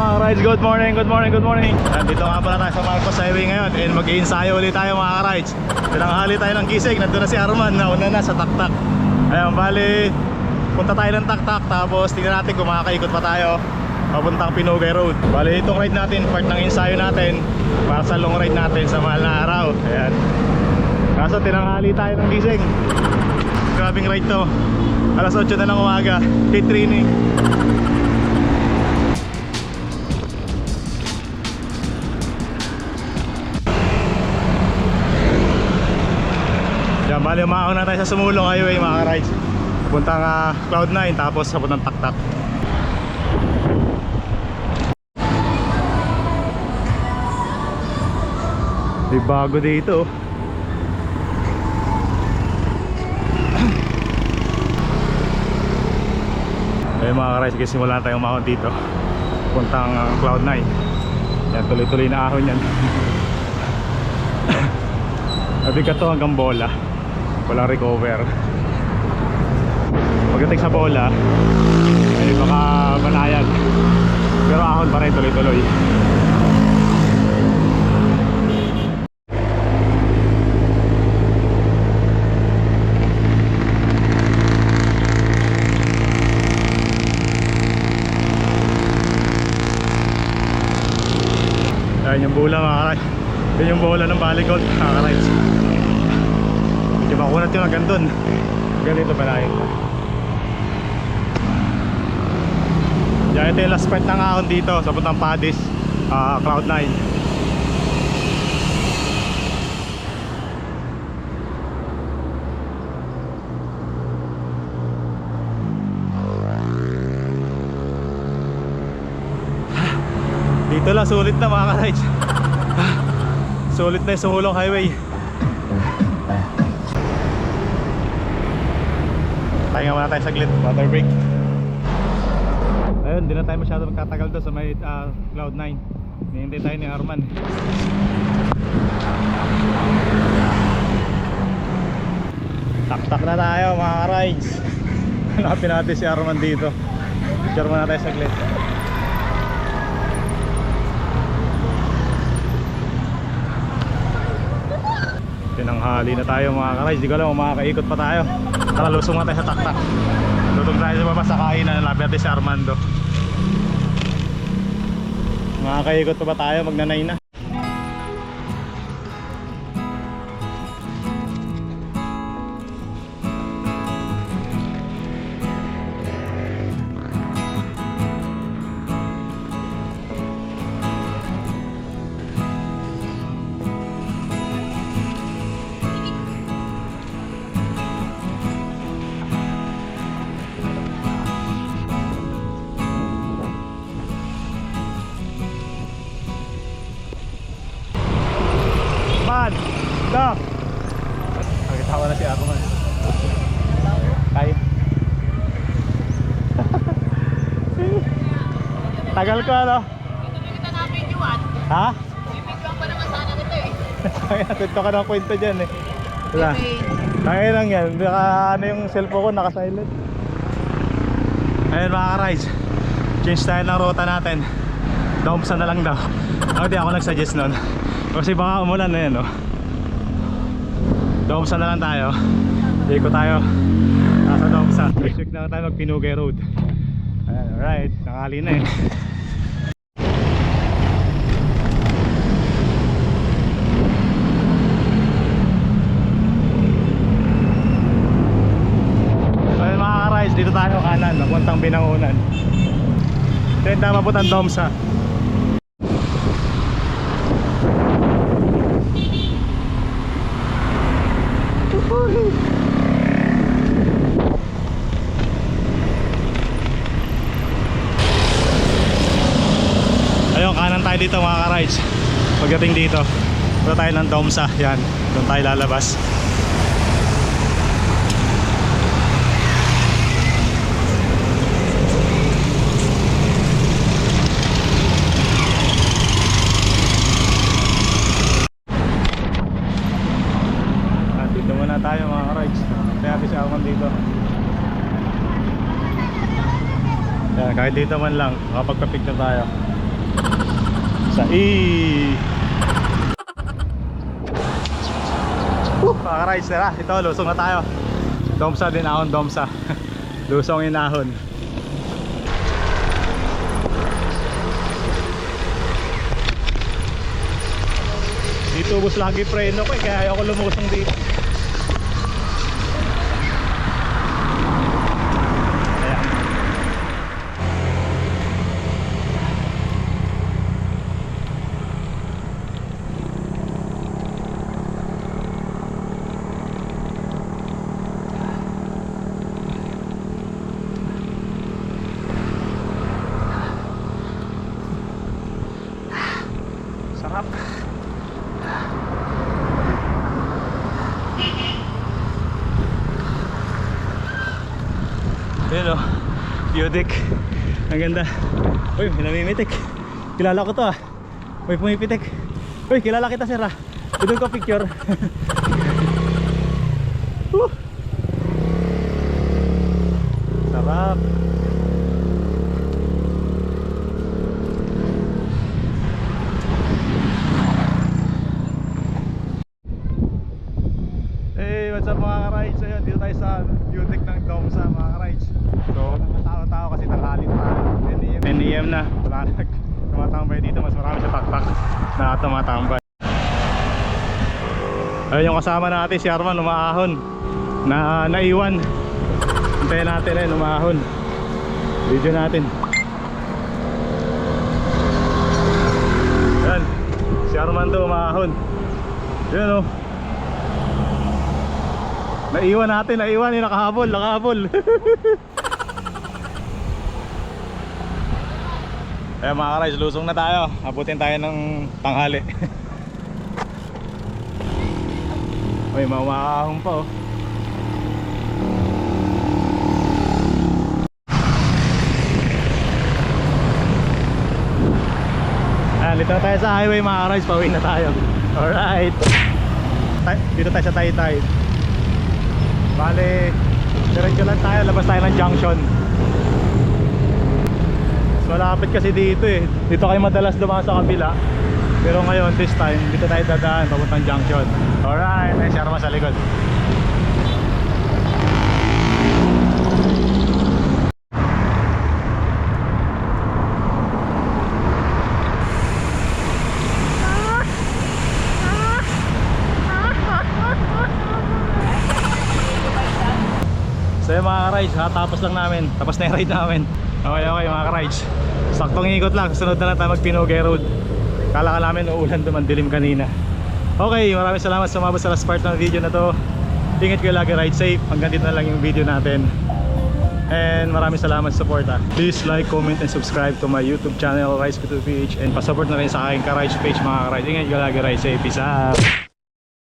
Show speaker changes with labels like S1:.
S1: mga ka-rides, good morning, good morning, good morning. Nandito nga pala tayo sa Marcos Highway ngayon and mag-i-ensayo ulit tayo mga ka-rides. Tinanghali tayo ng gising, nandun na si Arman, nauna na sa taktak. Ayan, bali, punta tayo ng taktak tapos tingnan natin kung makakaikot pa tayo papuntang Pinugay Road. Bali, itong ride natin, part ng ensayo natin para sa long ride natin sa mahal na araw. Ayan. Kaso tinanghali tayo ng gising. Grabing ride to. Alas 8 na lang umaga, pit training. Yan, bali umaon na tayo sa Sumulong Highway mga ka-rides. Pupuntang Cloud9 tapos sa puntang Taktak. May bago dito. Ayun mga ka-rides, sige simulan tayong umahon dito. Pupuntang Cloud9. Yan, tuloy-tuloy na ahon yan. Nabigat to hanggang bola. Walang recover. Pagdating sa bola ay baka banayad. Pero ahon pa rin tuloy-tuloy. Ayan yung bola mga ka-rides. Yan yung bola ng Balikod mga ka-rides. Medyo makunat yung hanggang dun. Ganito banayin pa. Yan, ito yung last part ng ahon dito sa puntang Padis, Cloud9. Dito lang, sulit na mga ka-rides. Sulit na yung Sumulong Highway. Pahinga muna tayo saglit, water break. Ayun, di na tayo masyado magtatagal doon sa may Cloud9. Hinihintay tayo ni Arman. Taktak na tayo mga ka-rides. Hanapin natin si Arman dito. Picture muna tayo saglit. Tinanghali na tayo mga ka-rides. Di ko alam kung makakaikot pa tayo. Tara, lusong na tayo sa taktak. Lutong tayo sa baba sa kainan. Nalapit natin si Armando. Makakaikot pa ba tayo? Magnanay na. Dok! Nakitawa na si Arman. Tayo. Tagal ko ano?
S2: Ito na kita na-videoan.
S1: Ha?
S2: I-videoan pa naman sana kita eh.
S1: Nakitito ka ng kwento dyan eh. Wala. Kaya lang yan. Baka ano yung cellphone ko naka-silent. Ayun mga ka-rides. Change tayo ng ruta natin. Domsa na lang daw. Hindi ako nag-suggest nun. Kasi baka umulan na yan no. Domsa na lang tayo. Ikot tayo nasa Domsa. Check na lang tayo mag Pinugay Road. Ayan, alright, nakali na eh. Ayan mga ka-rides, dito tayo kanan, napuntang Binangonan. Ito yung tama putang Domsa. Ayun, kanan tayo dito mga ka-rides. Pagdating dito, punta tayo ng Domsa. Yan, doon tayo lalabas. Dito muna tayo mga ka-rides. Kaya natin si Arman dito. Yan, kahit dito man lang, makapagpa-picture tayo. Sa E. Pakarides na. Ito, lusong na tayo. Domsa din ahon, Domsa. Lusong inahon. Dito ubos lagi preno ko kaya ayoko lumusong dito. Ayan. Sarap. Ayan o, Yodik. Ang ganda. Uy, may namimitik. Kilala ko to ah. Uy, pumipitik. Uy, kilala kita sir ah. Doon ko picture. Sarap. Hey, what's up mga ka-rides? Ayun, dito tayo sa Yodik ng Domsa mga ka-rides. So, nakatao-tao kasi tanghali pa. 10 AM na. Wala na tumatambay dito. Mas marami sa pakpak na tumatambay. Ayun yung kasama natin, si Arman, umaahon. Naiwan. Hintayin natin eh, umaahon. Video natin. Yan. Si Arman to umaahon. Yan o. Naiwan natin, naiwan yung nakahabol. Ayan mga ka-rides, lusong na tayo. Abutin tayo ng tanghali. Uy, maumahong pa oh. Ayan, dito na tayo sa highway mga ka-rides, pauwi na tayo. Alright. Dito tayo sa Taytay. Bale, diretso lang tayo, labas tayo ng junction. So malapit kasi dito eh. Dito kayo madalas dumaan sa kabila. Pero ngayon, this time, dito tayo dadaan papuntang junction. Alright, may si Arma sa likod. So yung mga ka-rides, tapos lang namin. Tapos na yung ride namin. Okay mga ka-rides. Saktong ikot lang, sunod na lang tayo mag Pinugay Road. Kala ka namin uulan duman, dilim kanina. Okay, maraming salamat sa umabot sa last part ng video na to. Ingat kayo lagi, ride safe. Hanggang dito na lang yung video natin. And maraming salamat sa support ha. Please like, comment, and subscribe to my YouTube channel, Rides Ko2PH. And pasupport na rin sa aking ka-rides page mga ka-rides. Ingat kayo lagi, ride safe. Peace out!